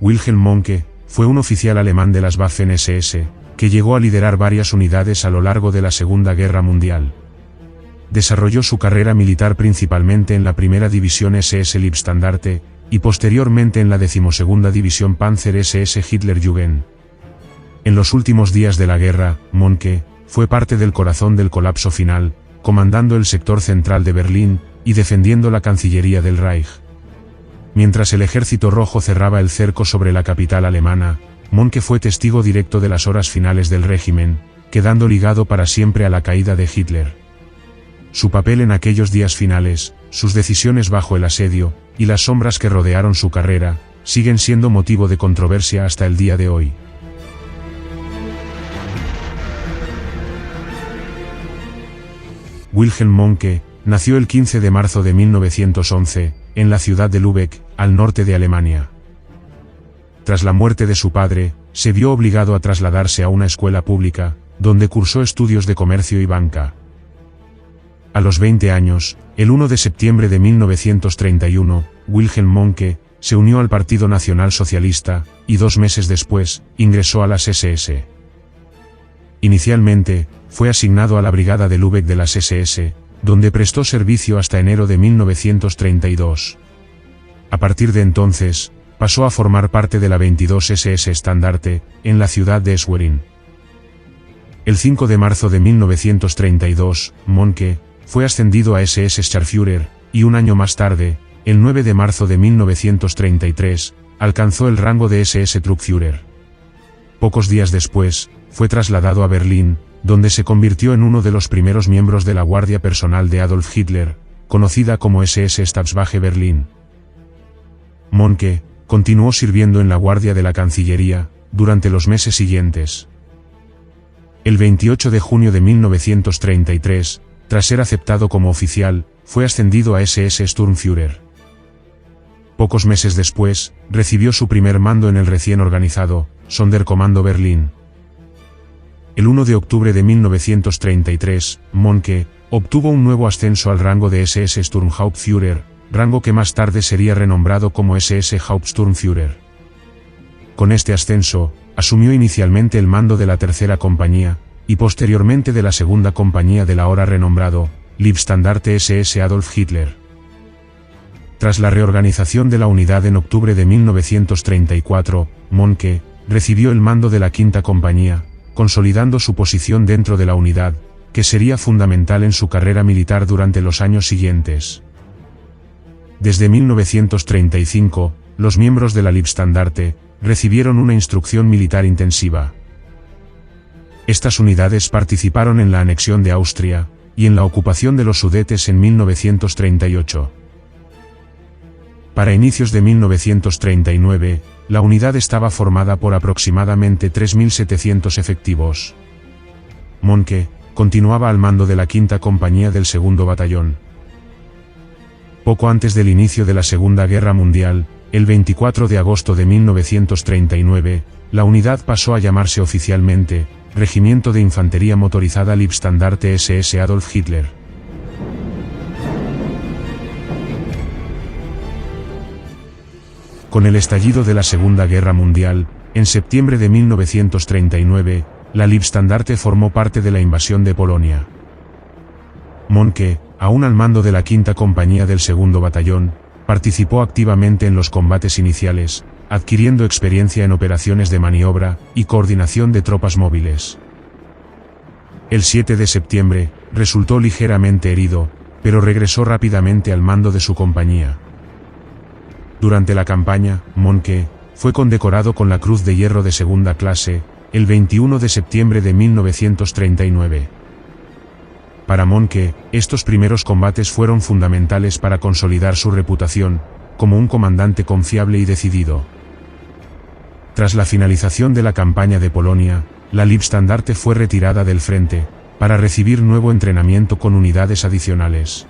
Wilhelm Mohnke fue un oficial alemán de las Waffen-SS, que llegó a liderar varias unidades a lo largo de la Segunda Guerra Mundial. Desarrolló su carrera militar principalmente en la primera división SS Leibstandarte, y posteriormente en la 12ª División Panzer SS Hitlerjugend. En los últimos días de la guerra, Mohnke fue parte del corazón del colapso final, comandando el sector central de Berlín y defendiendo la Cancillería del Reich. Mientras el Ejército Rojo cerraba el cerco sobre la capital alemana, Mohnke fue testigo directo de las horas finales del régimen, quedando ligado para siempre a la caída de Hitler. Su papel en aquellos días finales, sus decisiones bajo el asedio, y las sombras que rodearon su carrera, siguen siendo motivo de controversia hasta el día de hoy. Wilhelm Mohnke nació el 15 de marzo de 1911, en la ciudad de Lübeck, al norte de Alemania. Tras la muerte de su padre, se vio obligado a trasladarse a una escuela pública, donde cursó estudios de comercio y banca. A los 20 años, el 1 de septiembre de 1931, Wilhelm Mohnke se unió al Partido Nacional Socialista, y 2 meses después, ingresó a las SS. Inicialmente, fue asignado a la Brigada de Lübeck de las SS, donde prestó servicio hasta enero de 1932. A partir de entonces, pasó a formar parte de la 22 SS Estandarte, en la ciudad de Schwerin. El 5 de marzo de 1932, Mohnke fue ascendido a SS Scharführer, y un año más tarde, el 9 de marzo de 1933, alcanzó el rango de SS Truppführer. Pocos días después, fue trasladado a Berlín, donde se convirtió en uno de los primeros miembros de la guardia personal de Adolf Hitler, conocida como SS Stabswache Berlin. Mohnke continuó sirviendo en la guardia de la Cancillería durante los meses siguientes. El 28 de junio de 1933, tras ser aceptado como oficial, fue ascendido a SS Sturmführer. Pocos meses después, recibió su primer mando en el recién organizado Sonderkommando Berlin. El 1 de octubre de 1933, Mohnke obtuvo un nuevo ascenso al rango de SS Sturmhauptführer, rango que más tarde sería renombrado como SS Hauptsturmführer. Con este ascenso, asumió inicialmente el mando de la tercera compañía, y posteriormente de la segunda compañía del ahora renombrado Leibstandarte SS Adolf Hitler. Tras la reorganización de la unidad en octubre de 1934, Mohnke recibió el mando de la quinta compañía, consolidando su posición dentro de la unidad, que sería fundamental en su carrera militar durante los años siguientes. Desde 1935, los miembros de la Leibstandarte recibieron una instrucción militar intensiva. Estas unidades participaron en la anexión de Austria, y en la ocupación de los Sudetes en 1938. Para inicios de 1939, la unidad estaba formada por aproximadamente 3.700 efectivos. Mohnke continuaba al mando de la quinta compañía del segundo batallón. Poco antes del inicio de la Segunda Guerra Mundial, el 24 de agosto de 1939, la unidad pasó a llamarse oficialmente Regimiento de Infantería Motorizada Leibstandarte SS Adolf Hitler. Con el estallido de la Segunda Guerra Mundial, en septiembre de 1939, la Leibstandarte formó parte de la invasión de Polonia. Mohnke, aún al mando de la quinta compañía del segundo batallón, participó activamente en los combates iniciales, adquiriendo experiencia en operaciones de maniobra y coordinación de tropas móviles. El 7 de septiembre, resultó ligeramente herido, pero regresó rápidamente al mando de su compañía. Durante la campaña, Mohnke fue condecorado con la Cruz de Hierro de segunda clase, el 21 de septiembre de 1939. Para Mohnke, estos primeros combates fueron fundamentales para consolidar su reputación como un comandante confiable y decidido. Tras la finalización de la campaña de Polonia, la Leibstandarte fue retirada del frente, para recibir nuevo entrenamiento con unidades adicionales.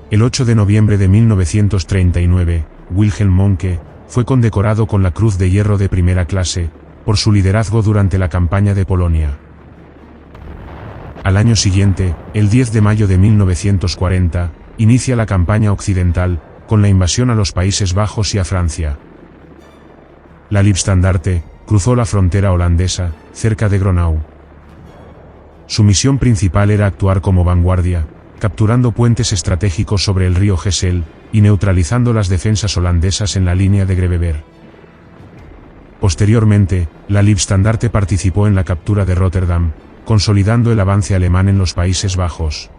El 8 de noviembre de 1939, Wilhelm Mohnke fue condecorado con la Cruz de Hierro de primera clase, por su liderazgo durante la campaña de Polonia. Al año siguiente, el 10 de mayo de 1940, inicia la campaña occidental, con la invasión a los Países Bajos y a Francia. la Liebstandarte cruzó la frontera holandesa, cerca de Gronau. Su misión principal era actuar como vanguardia, capturando puentes estratégicos sobre el río Gesell, y neutralizando las defensas holandesas en la línea de Greveber. Posteriormente, la Liebstandarte participó en la captura de Rotterdam, consolidando el avance alemán en los Países Bajos.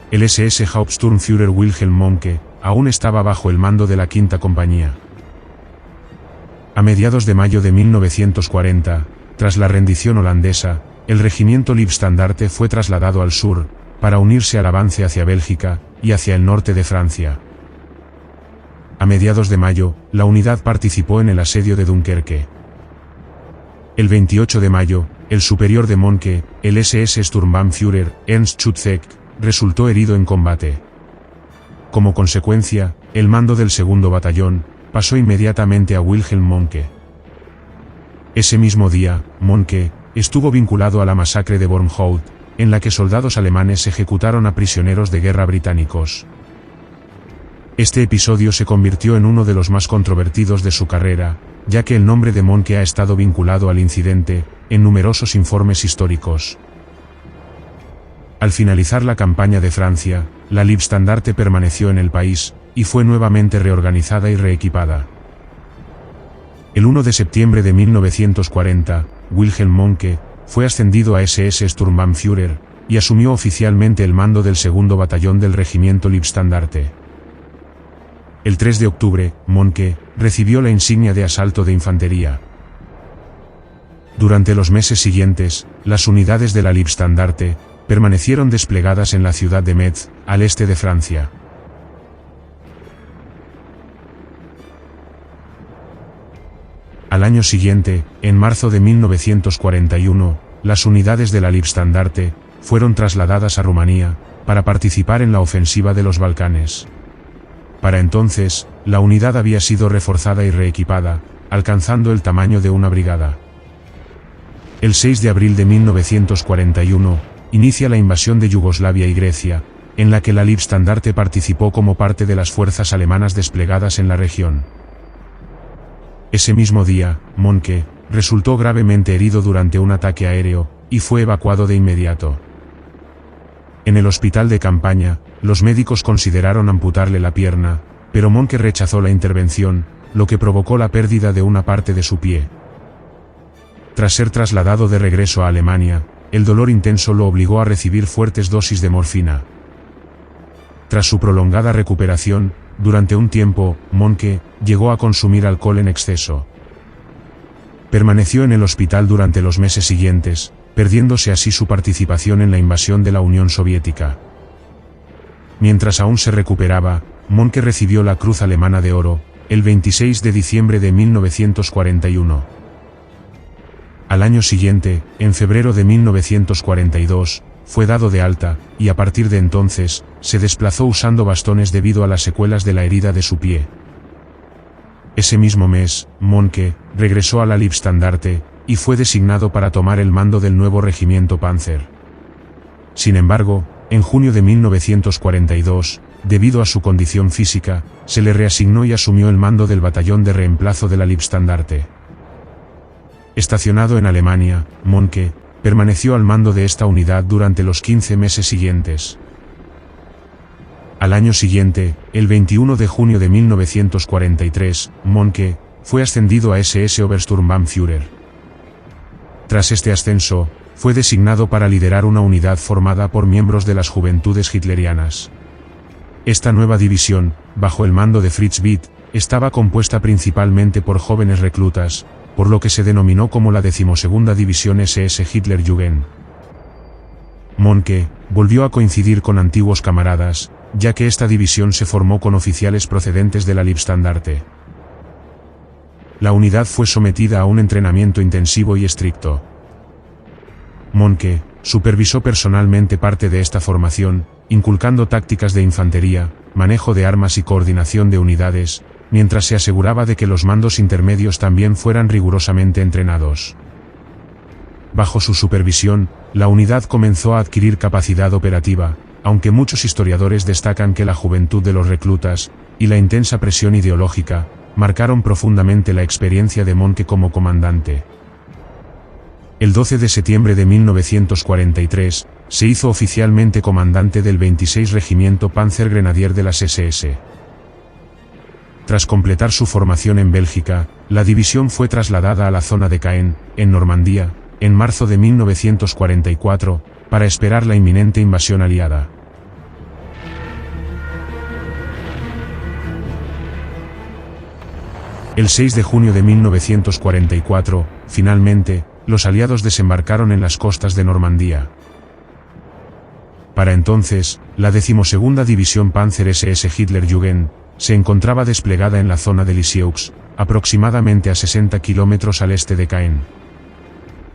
El SS Hauptsturmführer Wilhelm Mohnke aún estaba bajo el mando de la Quinta Compañía. A mediados de mayo de 1940, tras la rendición holandesa, el regimiento Liebstandarte fue trasladado al sur, para unirse al avance hacia Bélgica y hacia el norte de Francia. A mediados de mayo, la unidad participó en el asedio de Dunkerque. El 28 de mayo, el superior de Mohnke, el SS Sturmbannführer Ernst Schutzek, resultó herido en combate. Como consecuencia, el mando del segundo batallón pasó inmediatamente a Wilhelm Mohnke. Ese mismo día, Mohnke estuvo vinculado a la masacre de Wormhout, en la que soldados alemanes ejecutaron a prisioneros de guerra británicos. Este episodio se convirtió en uno de los más controvertidos de su carrera, ya que el nombre de Mohnke ha estado vinculado al incidente en numerosos informes históricos. Al finalizar la campaña de Francia, la Liebstandarte permaneció en el país, y fue nuevamente reorganizada y reequipada. El 1 de septiembre de 1940, Wilhelm Mohnke fue ascendido a SS Sturmbannführer, y asumió oficialmente el mando del segundo batallón del regimiento Liebstandarte. El 3 de octubre, Mohnke recibió la insignia de asalto de infantería. Durante los meses siguientes, las unidades de la Liebstandarte permanecieron desplegadas en la ciudad de Metz, al este de Francia. Al año siguiente, en marzo de 1941, las unidades de la Liebstandarte fueron trasladadas a Rumanía, para participar en la ofensiva de los Balcanes. Para entonces, la unidad había sido reforzada y reequipada, alcanzando el tamaño de una brigada. El 6 de abril de 1941, inicia la invasión de Yugoslavia y Grecia, en la que la Liebstandarte participó como parte de las fuerzas alemanas desplegadas en la región. Ese mismo día, Mohnke resultó gravemente herido durante un ataque aéreo, y fue evacuado de inmediato. En el hospital de campaña, los médicos consideraron amputarle la pierna, pero Mohnke rechazó la intervención, lo que provocó la pérdida de una parte de su pie. Tras ser trasladado de regreso a Alemania, el dolor intenso lo obligó a recibir fuertes dosis de morfina. Tras su prolongada recuperación, durante un tiempo, Mohnke llegó a consumir alcohol en exceso. Permaneció en el hospital durante los meses siguientes, perdiéndose así su participación en la invasión de la Unión Soviética. Mientras aún se recuperaba, Mohnke recibió la Cruz Alemana de Oro, el 26 de diciembre de 1941. Al año siguiente, en febrero de 1942, fue dado de alta, y a partir de entonces, se desplazó usando bastones debido a las secuelas de la herida de su pie. Ese mismo mes, Mohnke regresó a la Liebstandarte, y fue designado para tomar el mando del nuevo regimiento Panzer. Sin embargo, en junio de 1942, debido a su condición física, se le reasignó y asumió el mando del batallón de reemplazo de la Liebstandarte. Estacionado en Alemania, Mohnke permaneció al mando de esta unidad durante los 15 meses siguientes. Al año siguiente, el 21 de junio de 1943, Mohnke fue ascendido a SS Obersturmbannführer. Tras este ascenso, fue designado para liderar una unidad formada por miembros de las juventudes hitlerianas. Esta nueva división, bajo el mando de Fritz Witt, estaba compuesta principalmente por jóvenes reclutas, por lo que se denominó como la 12ª División SS Hitlerjugend. Mohnke volvió a coincidir con antiguos camaradas, ya que esta división se formó con oficiales procedentes de la Liebstandarte. La unidad fue sometida a un entrenamiento intensivo y estricto. Mohnke supervisó personalmente parte de esta formación, inculcando tácticas de infantería, manejo de armas y coordinación de unidades, mientras se aseguraba de que los mandos intermedios también fueran rigurosamente entrenados. Bajo su supervisión, la unidad comenzó a adquirir capacidad operativa, aunque muchos historiadores destacan que la juventud de los reclutas, y la intensa presión ideológica, marcaron profundamente la experiencia de Mohnke como comandante. El 12 de septiembre de 1943, se hizo oficialmente comandante del 26 Regimiento Panzergrenadier de las SS. Tras completar su formación en Bélgica, la división fue trasladada a la zona de Caen, en Normandía, en marzo de 1944, para esperar la inminente invasión aliada. El 6 de junio de 1944, finalmente, los aliados desembarcaron en las costas de Normandía. Para entonces, la 12ª División Panzer SS Hitlerjugend se encontraba desplegada en la zona de Lisieux, aproximadamente a 60 kilómetros al este de Caen.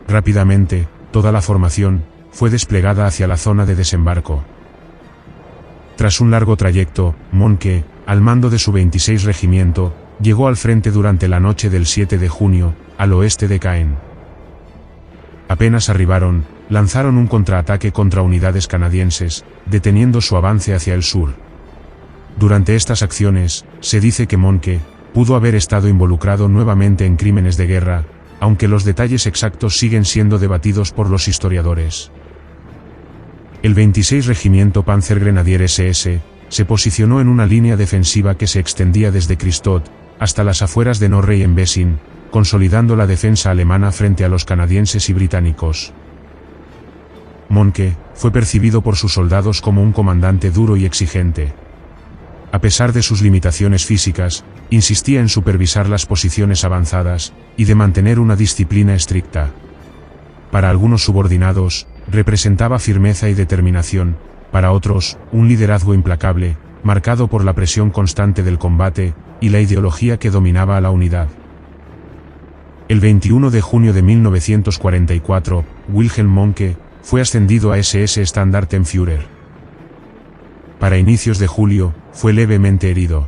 Rápidamente, toda la formación fue desplegada hacia la zona de desembarco. Tras un largo trayecto, Mohnke, al mando de su 26 Regimiento, llegó al frente durante la noche del 7 de junio, al oeste de Caen. Apenas arribaron, lanzaron un contraataque contra unidades canadienses, deteniendo su avance hacia el sur. Durante estas acciones, se dice que Mohnke pudo haber estado involucrado nuevamente en crímenes de guerra, aunque los detalles exactos siguen siendo debatidos por los historiadores. El 26 Regimiento Panzergrenadier SS se posicionó en una línea defensiva que se extendía desde Christod hasta las afueras de Norrey-en-Bessin, consolidando la defensa alemana frente a los canadienses y británicos. Mohnke fue percibido por sus soldados como un comandante duro y exigente. A pesar de sus limitaciones físicas, insistía en supervisar las posiciones avanzadas y de mantener una disciplina estricta. Para algunos subordinados, representaba firmeza y determinación, para otros, un liderazgo implacable, marcado por la presión constante del combate y la ideología que dominaba a la unidad. El 21 de junio de 1944, Wilhelm Mohnke fue ascendido a SS Standartenführer. Para inicios de julio, fue levemente herido.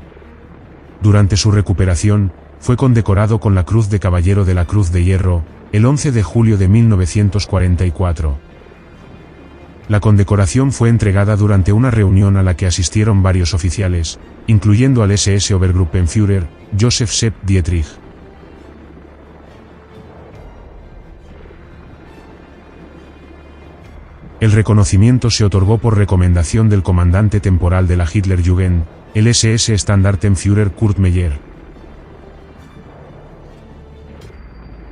Durante su recuperación, fue condecorado con la Cruz de Caballero de la Cruz de Hierro, el 11 de julio de 1944. La condecoración fue entregada durante una reunión a la que asistieron varios oficiales, incluyendo al SS Obergruppenführer, Joseph Sepp Dietrich. El reconocimiento se otorgó por recomendación del comandante temporal de la Hitlerjugend, el SS Standartenführer Kurt Meyer.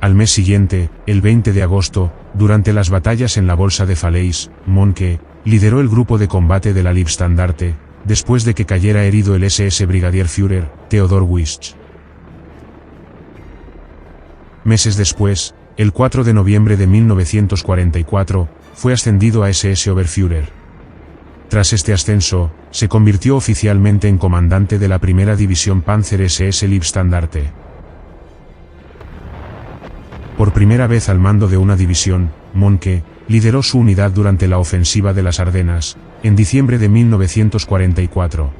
Al mes siguiente, el 20 de agosto, durante las batallas en la Bolsa de Falaise, Mohnke lideró el grupo de combate de la Liebstandarte, después de que cayera herido el SS Brigadierführer, Theodor Wysch. Meses después, el 4 de noviembre de 1944, fue ascendido a SS Oberführer. Tras este ascenso, se convirtió oficialmente en comandante de la primera división Panzer SS Liebstandarte. Por primera vez al mando de una división, Mohnke lideró su unidad durante la ofensiva de las Ardenas, en diciembre de 1944.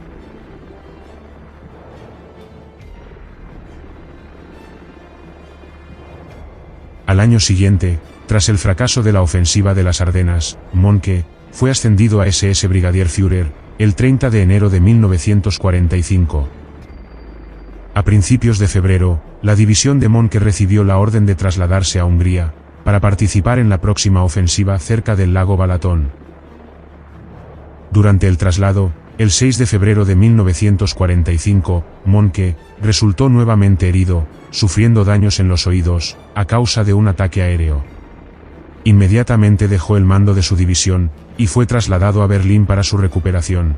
Al año siguiente, tras el fracaso de la ofensiva de las Ardenas, Mohnke fue ascendido a SS Brigadierführer, el 30 de enero de 1945. A principios de febrero, la división de Mohnke recibió la orden de trasladarse a Hungría, para participar en la próxima ofensiva cerca del lago Balatón. Durante el traslado, el 6 de febrero de 1945, Mohnke resultó nuevamente herido, sufriendo daños en los oídos, a causa de un ataque aéreo. Inmediatamente dejó el mando de su división, y fue trasladado a Berlín para su recuperación.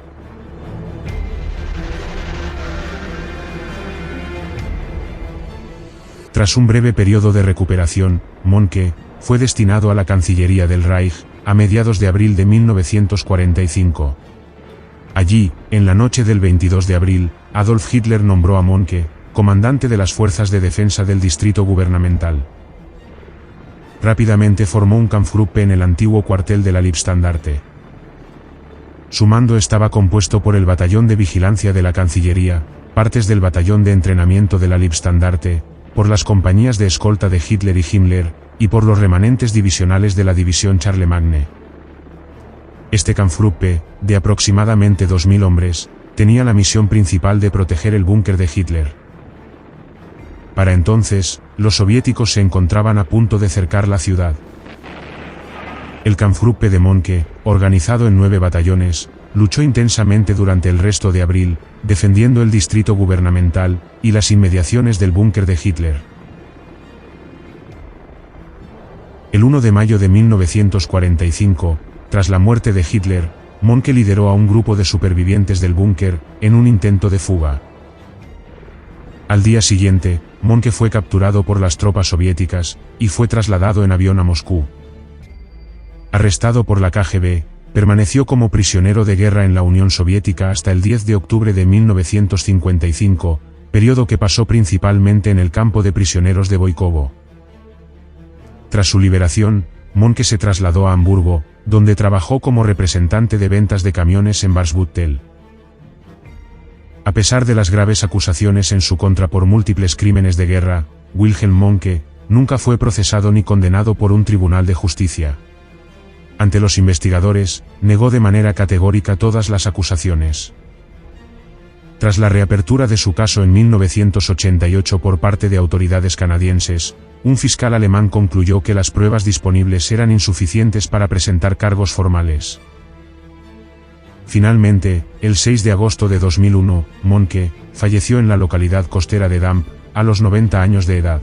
Tras un breve periodo de recuperación, Mohnke fue destinado a la Cancillería del Reich, a mediados de abril de 1945. Allí, en la noche del 22 de abril, Adolf Hitler nombró a Mohnke comandante de las fuerzas de defensa del distrito gubernamental. Rápidamente formó un Kampfgruppe en el antiguo cuartel de la Liebstandarte. Su mando estaba compuesto por el batallón de vigilancia de la Cancillería, partes del batallón de entrenamiento de la Liebstandarte, por las compañías de escolta de Hitler y Himmler, y por los remanentes divisionales de la división Charlemagne. Este Kampfgruppe, de aproximadamente 2000 hombres, tenía la misión principal de proteger el búnker de Hitler. Para entonces, los soviéticos se encontraban a punto de cercar la ciudad. El Kampfgruppe de Mohnke, organizado en 9 batallones, luchó intensamente durante el resto de abril, defendiendo el distrito gubernamental y las inmediaciones del búnker de Hitler. El 1 de mayo de 1945, tras la muerte de Hitler, Mohnke lideró a un grupo de supervivientes del búnker en un intento de fuga. Al día siguiente, Mohnke fue capturado por las tropas soviéticas y fue trasladado en avión a Moscú. Arrestado por la KGB, permaneció como prisionero de guerra en la Unión Soviética hasta el 10 de octubre de 1955, periodo que pasó principalmente en el campo de prisioneros de Voykovo. Tras su liberación, Mohnke se trasladó a Hamburgo, donde trabajó como representante de ventas de camiones en Warsbüttel. A pesar de las graves acusaciones en su contra por múltiples crímenes de guerra, Wilhelm Mohnke nunca fue procesado ni condenado por un tribunal de justicia. Ante los investigadores, negó de manera categórica todas las acusaciones. Tras la reapertura de su caso en 1988 por parte de autoridades canadienses, un fiscal alemán concluyó que las pruebas disponibles eran insuficientes para presentar cargos formales. Finalmente, el 6 de agosto de 2001, Mohnke falleció en la localidad costera de Damp, a los 90 años de edad.